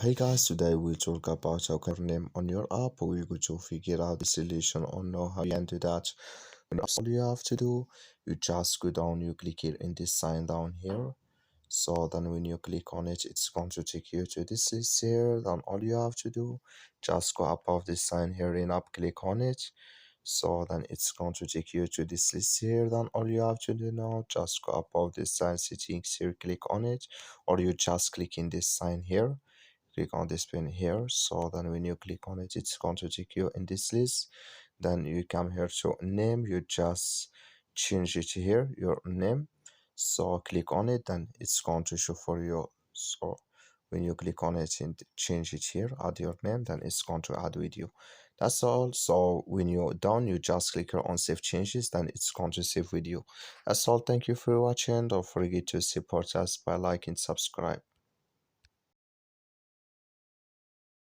Hey guys, today we talk about how can name on your app. We're going to figure out the solution on how you can do that. And all you have to do, you just go down, you click here in this sign down here. So then when you click on it, it's going to take you to this list here. Then all you have to do, just go above this sign here in app, click on it. So then it's going to take you to this list here. Then all you have to do now, just go above this sign settings here, click on it, or you just click in this sign here, click on this pin here. So then when you click on it, it's going to take you in this list. Then you come here to name, you just change it here, your name. So click on it, then it's going to show for you. So when you click on it and change it here, add your name, then it's going to add with you. That's all. So when you're done, you just click here on save changes, then it's going to save with you. That's all. Thank you for watching. Don't forget to support us by liking, subscribe.